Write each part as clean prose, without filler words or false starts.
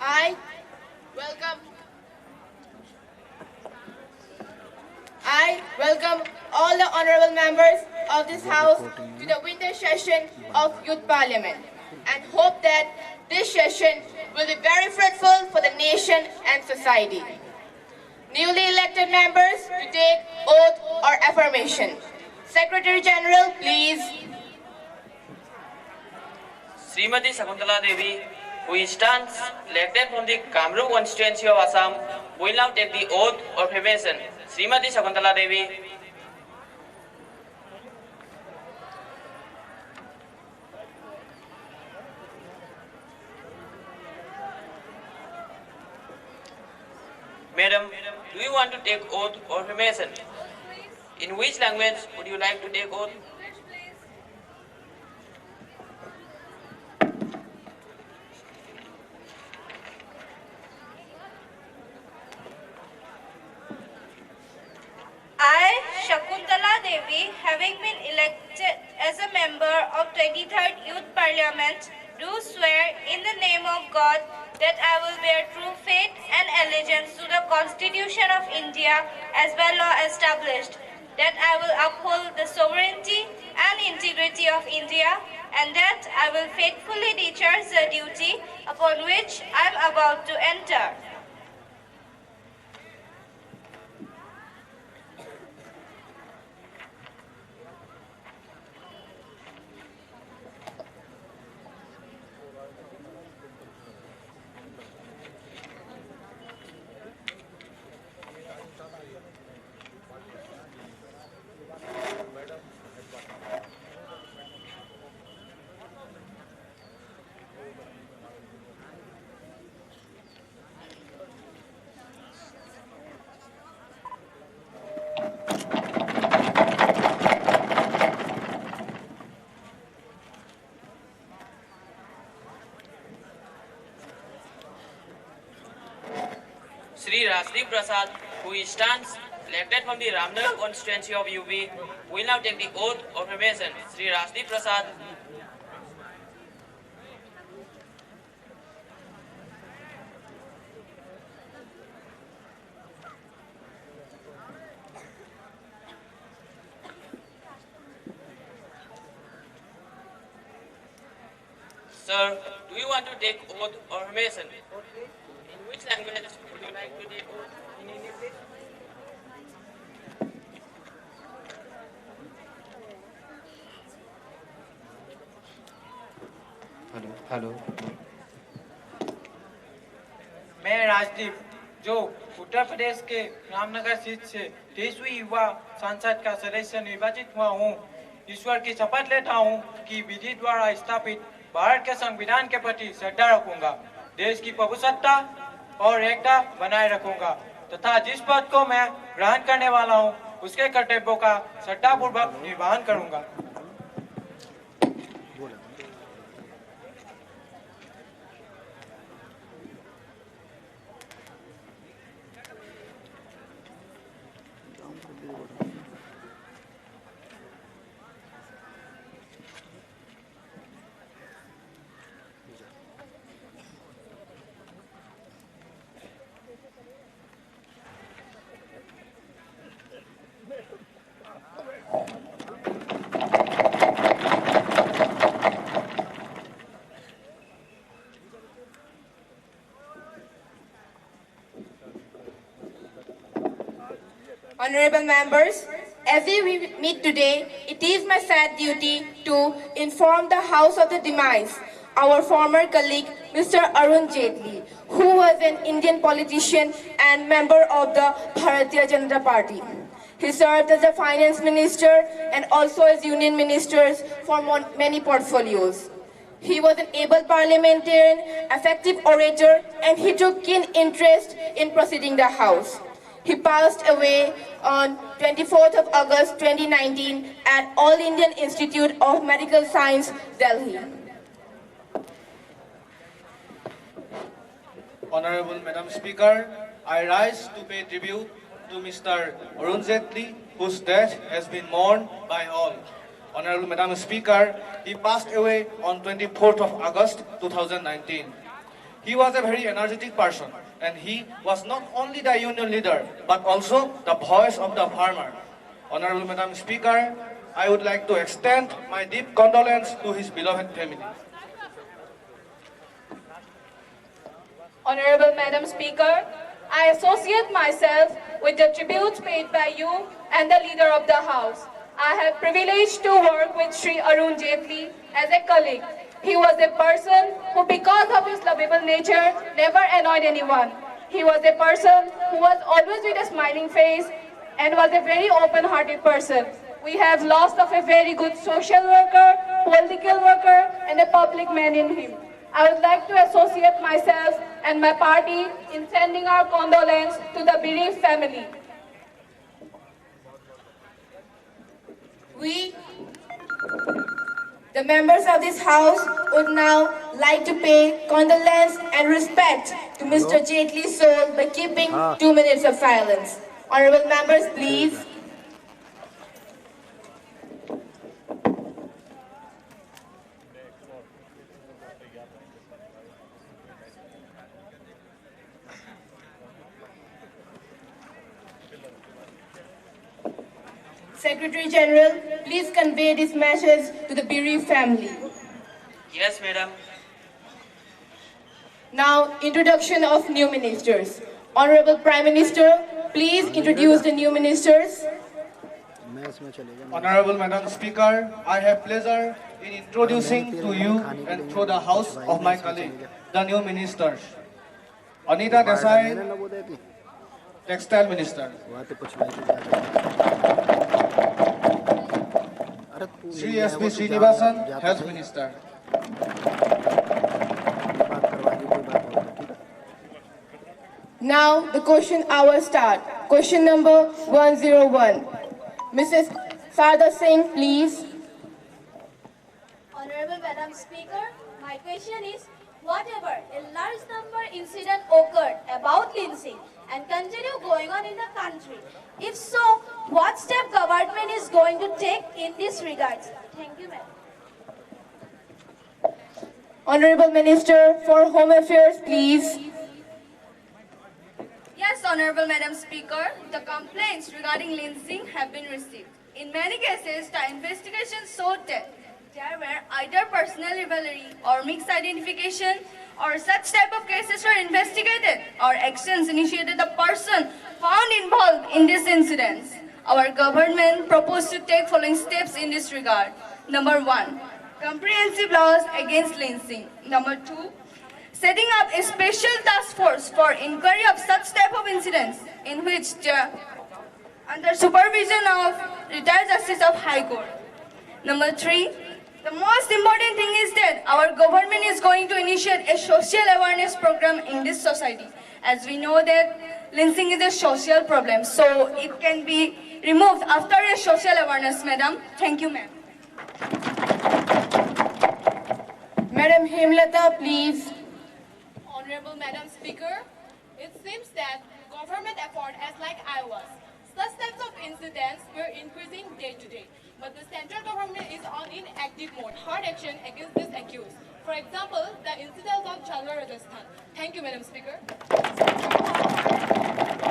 I welcome I welcome all the honorable members of this house to the winter session of Youth Parliament and hope that this session will be very fruitful for the nation and society. Newly elected members to take oath or affirmation. Secretary General, please. Srimati Shakuntala Devi, who stands elected from the Kamrup constituency of Assam, will now take the oath or affirmation. Srimati Shakuntala Devi. Madam, do you want to take oath or affirmation? In which language would you like to take oath? I, Shakuntala Devi, having been elected as a member of 23rd Youth Parliament, do swear in the name of God that I will bear true faith and allegiance to the Constitution of India as well law established, that I will uphold the sovereignty and integrity of India, and that I will faithfully discharge the duty upon which I am about to enter. Sri Rasdeep Prasad, who stands elected from the Ramnagar constituency of UP, will now take the oath of affirmation. Sri Rasdeep Prasad. Sir, do you want to take oath or affirmation? In which language would you like to take oath? In English, please. Hello मैं राजदीप जो उत्तर प्रदेश के Ramnagar seat से 23वीं युवा संसद का सदस्य निर्वाचित हुआ हूँ। ईश्वर की शपथ लेता हूँ कि विधि द्वारा स्थापित भारत के संविधान के प्रति श्रद्धा रखूंगा, देश की प्रभुसत्ता और एकता बनाए रखूंगा तथा जिस पद को मैं ग्रहण करने वाला हूँ उसके कर्तव्यों का श्रद्धापूर्वक निर्वहन करूंगा। Honorable members, as we meet today, it is my sad duty to inform the House of the demise, our former colleague, Mr. Arun Jaitley, who was an Indian politician and member of the Bharatiya Janata Party. He served as a finance minister and also as union minister for many portfolios. He was an able parliamentarian, effective orator, and he took keen interest in proceeding the House. He passed away on 24th of August 2019 at All Indian Institute of Medical Science, Delhi. Honorable Madam Speaker, I rise to pay tribute to Mr. Arun Jaitley, whose death has been mourned by all. Honorable Madam Speaker, he passed away on 24th of August 2019. He was a very energetic person, and he was not only the union leader, but also the voice of the farmer. Honorable Madam Speaker, I would like to extend my deep condolence to his beloved family. Honorable Madam Speaker, I associate myself with the tributes paid by you and the leader of the House. I have privileged to work with Sri Arun Jaitley as a colleague. He was a person who, because of his lovable nature, never annoyed anyone. He was a person who was always with a smiling face and was a very open-hearted person. We have lost of a very good social worker, political worker, and a public man in him. I would like to associate myself and my party in sending our condolence to the bereaved family. We, the members of this House, would now like to pay condolence and respect to Mr. Jaitley's soul by keeping 2 minutes of silence. Honorable members, please. Secretary General, please convey this message to the bereaved family. Yes, madam. Now, introduction of new ministers. Honorable Prime Minister, please introduce the new ministers. Honorable Madam Speaker, I have pleasure in introducing to you and through the House of my colleague, the new ministers. Anita Desai, Textile Minister. Sri S.P. Srinivasan, Health Minister. Now, the question hour start. Question number 101. Mrs. Sarda Singh, please. Honorable Madam Speaker, my question is, whatever a large number incident occurred about lynching and continue going on in the country, if so, what step government is going to take in this regard? Thank you, Madam. Honorable Minister for Home Affairs, please. Yes, Honorable Madam Speaker, the complaints regarding lynching have been received. In many cases, the investigation showed that there were either personal rivalry or mixed identification, or such type of cases were investigated or actions initiated the person found involved in these incidents. Our government proposed to take following steps in this regard. Number 1, comprehensive laws against lynching. Number 2, setting up a special task force for inquiry of such type of incidents in which under supervision of retired Justice of High Court. Number 3, the most important thing is that our government is going to initiate a social awareness program in this society. As we know that lynching is a social problem, so it can be removed after a social awareness, madam. Thank you, ma'am. Madam Hemlata, please. Honorable Madam Speaker, it seems that government effort as like I was. Such types of incidents were increasing day to day, but the central government is on inactive mode, hard action against these accused. For example, the incidents of Chalwa, Rajasthan. Thank you, Madam Speaker.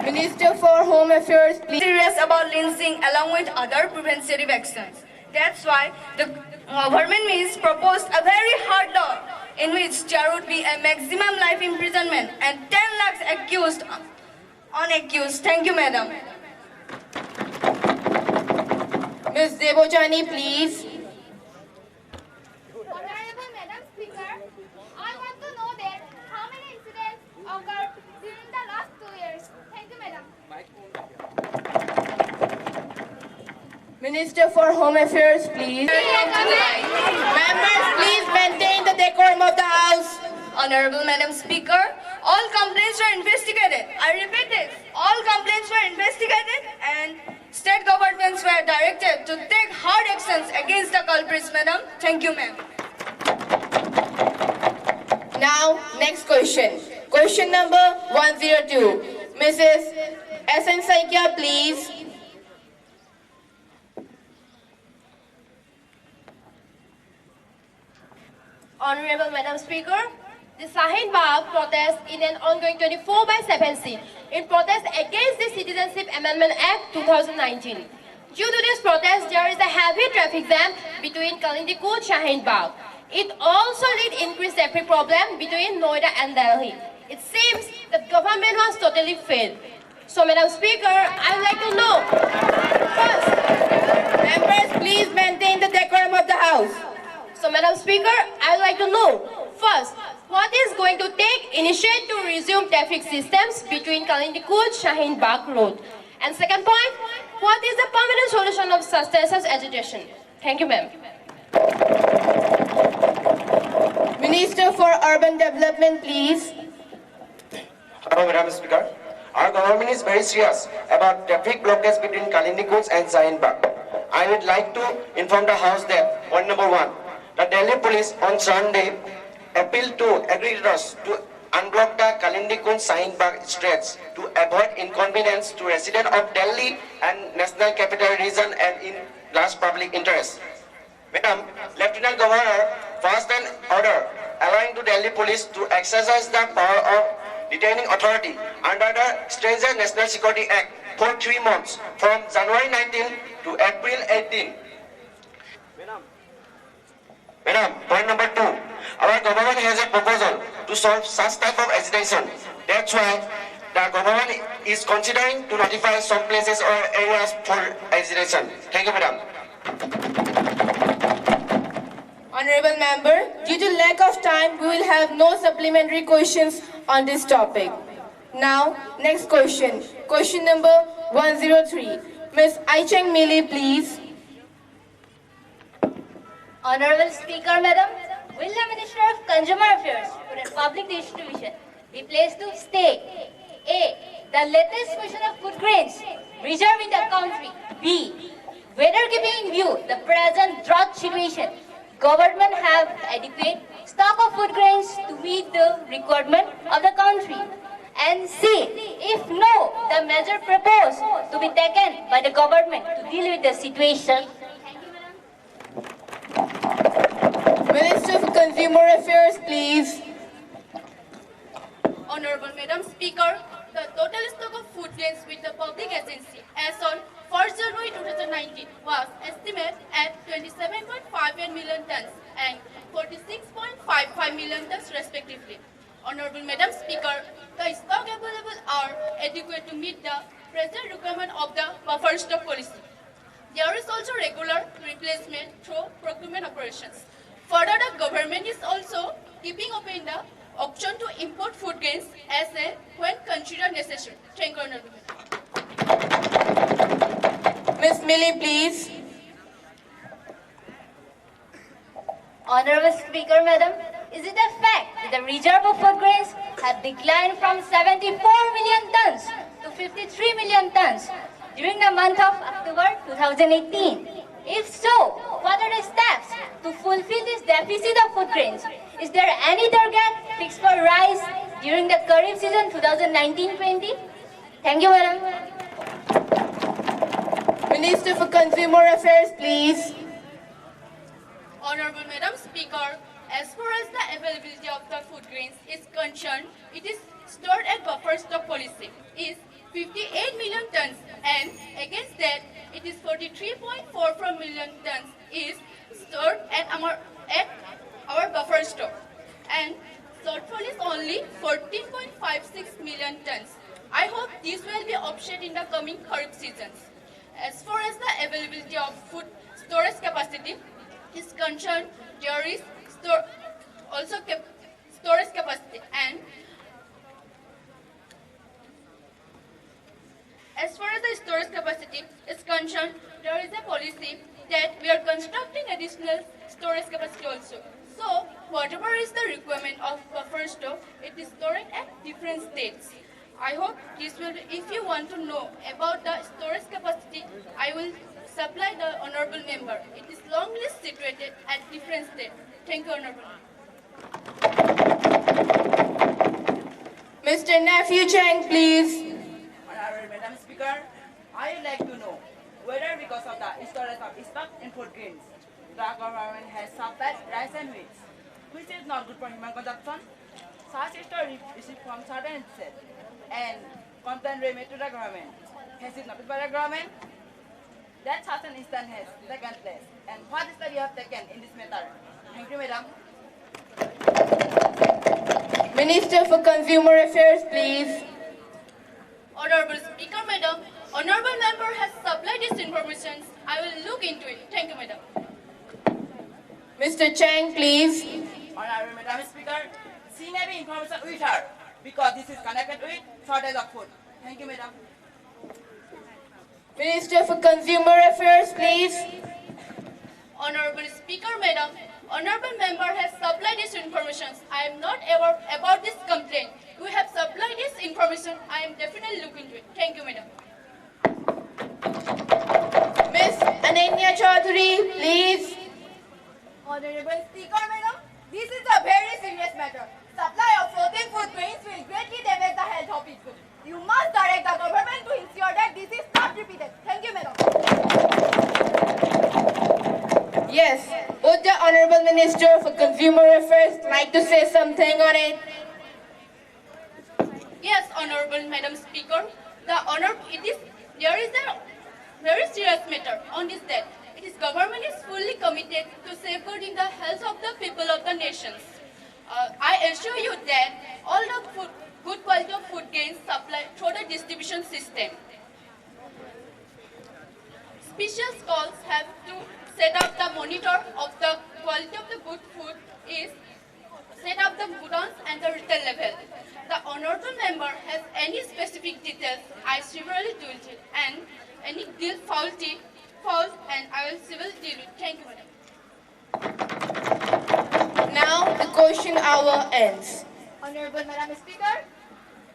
Minister for Home Affairs, please. Serious about lynching along with other preventive actions. That's why the government has proposed a very hard law in which there would be a maximum life imprisonment and 10 lakhs accused on accused. Thank you, madam. Ms. Debojani, please. Honorable Madam Speaker, I want to know that how many incidents occurred during the last 2 years. Thank you, Madam. Minister for Home Affairs, please. Members, please maintain the decorum of the House. Honorable Madam Speaker, all complaints were investigated. I repeat this, all complaints were investigated and state governments were directed to take hard actions against the culprits, madam. Thank you, ma'am. Now, next question. Question number 102. Mrs. S.N. Saikia, please. Honorable Madam Speaker, The Shaheen Bagh protest in an ongoing 24/7 scene in protest against the Citizenship Amendment Act 2019. Due to this protest, there is a heavy traffic jam between Kalindikut Shaheen Bagh. It also did increase traffic problem between Noida and Delhi. It seems that government was totally failed. So, Madam Speaker, I would like to know, first, Members, please maintain the decorum of the House. So, Madam Speaker, I would like to know, first, what is going to take initiative to resume traffic systems between Kalindikut Shaheen Bagh Road? And second point, what is the permanent solution of such agitation? Thank you, ma'am. Minister for Urban Development, please. Hello, Madam Speaker. Our government is very serious about traffic blockage between Kalindikut and Shaheen Bagh. I would like to inform the House that, point number 1, the Delhi police on Sunday appealed to aggregators to unblock the Kalindikut Shaheen Bagh stretch to avoid inconvenience to residents of Delhi and National Capital Region and in large public interest. Madam, Lieutenant Governor passed an order allowing to Delhi police to exercise the power of detaining authority under the Stranger National Security Act for 3 months from January 19 to April 18. Madam, point number 2. Our government has a proposal to solve such type of agitation. That's why the government is considering to notify some places or areas for agitation. Thank you, Madam. Honorable Member, due to lack of time, we will have no supplementary questions on this topic. Now, next question. Question number 103. Ms. Aicheng Mili, please. Honorable Speaker, Madam, will the Minister of Consumer Affairs, Food and Public Distribution be placed to stay? A. The latest question of food grains reserved in the country. B. Whether keeping in view the present drought situation, government have adequate stock of food grains to meet the requirement of the country. And C. If no, the measure proposed to be taken by the government to deal with the situation. Minister for Consumer Affairs, please. Honorable Madam Speaker, the total stock of food grains with the public agency as on 1st January 2019 was estimated at 27.58 million tons and 46.55 million tons respectively. Honorable Madam Speaker, the stock available are adequate to meet the present requirement of the buffer stock policy. There is also regular replacement through procurement operations. Further, the government is also keeping open the option to import food grains as a when considered necessary. Thank you, Honorable Madam. Ms. Mili, please. Honorable Speaker, Madam, is it a fact that the reserve of food grains have declined from 74 million tons to 53 million tons during the month of October 2018? If so, what are the steps to fulfill this deficit of food grains? Is there any target fixed for rice during the Kharif season 2019-20? Thank you, Madam. Minister for Consumer Affairs, please. Honorable Madam Speaker, as far as the availability of the food grains is concerned, it is stored at buffer stock policy is 58 million tons, and against that, it is 43.44 million tons is stored at our buffer stock, and shortfall is only 14.56 million tons. I hope this will be offset in the coming Kharif seasons. As far as the availability of food storage capacity is concerned, there is storage capacity, and as far as the storage capacity is concerned, there is a policy that we are constructing additional storage capacity also. So, whatever is the requirement of buffer stock, it is stored at different states. I hope this will be, if you want to know about the storage capacity, I will supply the honorable member. It is long list situated at different states. Thank you, honorable member. Mr. Nephew Cheng, please. Honorable Madam Speaker, I would like to know whether because of the storage of stock in food grains, the government has supplied rice and wheat, which is not good for human consumption. such story received from certain states and complaint remade to the government. Has it not been by the government? That such an instance has taken place. And what step you have taken in this matter? Thank you, Madam. Minister for Consumer Affairs, please. Honorable Speaker, Madam, Honorable Member has supplied this information. I will look into it. Thank you, Madam. Mr. Chang, please. Honorable Madam Speaker, she may be information with her because this is connected with shortage of food. Thank you, Madam. Minister for Consumer Affairs, please. Honorable Speaker, Madam, Honorable Member has supplied this information. I am not aware about this complaint. You have supplied this information. I am definitely looking into it. Thank you, Madam. Miss Ananya Chaudhary, please. Honorable Speaker, Madam, this is a very serious matter. Supply of frozen food grains will greatly damage the health of people. You must direct the government to ensure that this is not repeated. Thank you, Madam. Yes, would the Honorable Minister for Consumer Affairs like to say something on it? Yes, Honorable Madam Speaker, there is a very serious matter on this that it is government is fully committed to safeguarding the health of the people of the nations. I assure you that all the good quality of food grains supplied through the distribution system. Special calls have to set up the monitor of the quality of the good food is set up the gudans and the retail level. The honorable member has any specific details, I severely deal with it, and any deal falls and I will severely deal with. Thank you, Madam. Now the question hour ends. Honorable Madam Speaker,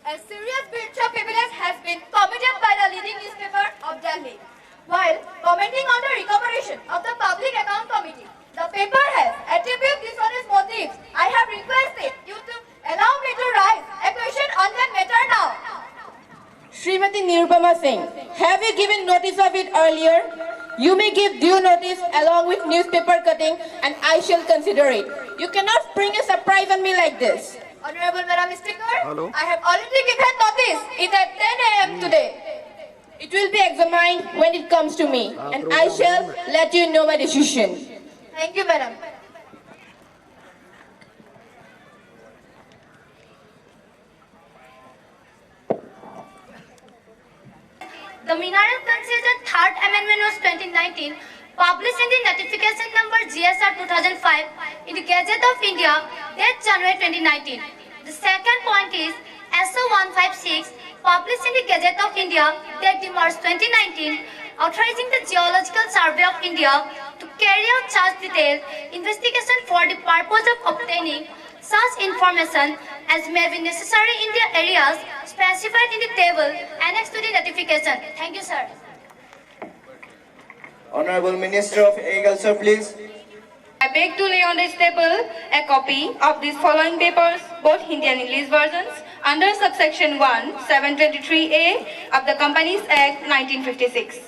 a serious breach of privilege has been committed by the leading newspaper of Delhi. While commenting on the recommendation of the Public Account Committee, the paper has attributed dishonest motives. I have requested you to allow me to raise a question on that matter now. Srimati Nirupama Singh, have you given notice of it earlier? You may give due notice along with newspaper cutting and I shall consider it. You cannot bring a surprise on me like this. Honorable Madam Speaker, I have already given notice. It's at 10 a.m. today. It will be examined when it comes to me and I shall let you know my decision. Thank you, Madam. The Minaret Constitution Third Amendment was 2019, published in the notification number GSR 2005 in the Gazette of India, 8th January 2019. The second point is SO 156, published in the Gazette of India, 30 March 2019, authorizing the Geological Survey of India to carry out such detailed investigation for the purpose of obtaining such information as may be necessary in the areas specified in the table annexed to the notification. Thank you, sir. Honorable Minister of Agriculture, please. I beg to lay on this table a copy of these following papers, both Hindi and English versions, under subsection 1, 723A of the Companies Act 1956.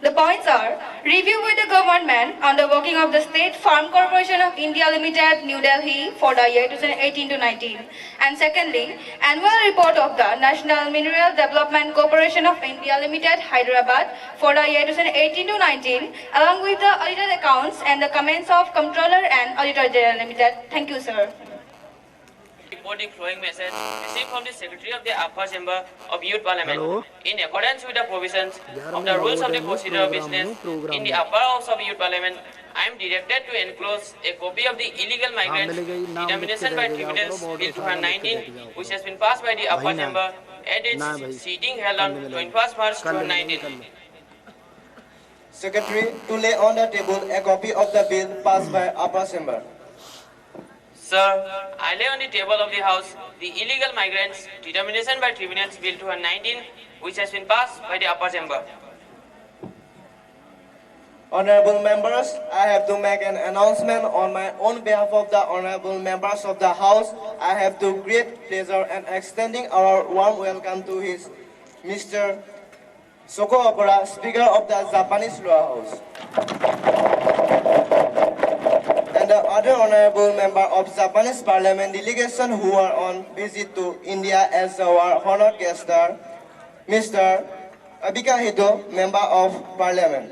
The points are: review with the government on the working of the State Farm Corporation of India Limited, New Delhi for the year 2018 to 19. And secondly, annual report of the National Mineral Development Corporation of India Limited, Hyderabad for the year 2018 to 19, along with the audited accounts and the comments of Comptroller and Auditor General Limited. Thank you, sir. Reporting flowing message received from the Secretary of the Upper Chamber of Youth Parliament. In accordance with the provisions of the rules of the procedure of business in the Upper House of Youth Parliament, I am directed to enclose a copy of the Illegal Migrants Determination by Tribunals Bill 219, which has been passed by the Upper Chamber at its sitting held on 21st March 2019. Secretary, to lay on the table a copy of the bill passed by Upper Chamber. Sir, I lay on the table of the House the Illegal Migrants Determination by Tribunals Bill 219, which has been passed by the Upper Chamber. Honorable members, I have to make an announcement on my own behalf of the honorable members of the House. I have to great pleasure and extending our warm welcome to his Mr. Soko Okura, Speaker of the Japanese Lower House. And the other other honorable member of Japanese Parliament delegation who are on visit to India as our honored guest star, Mr. Abika Hito, Member of Parliament.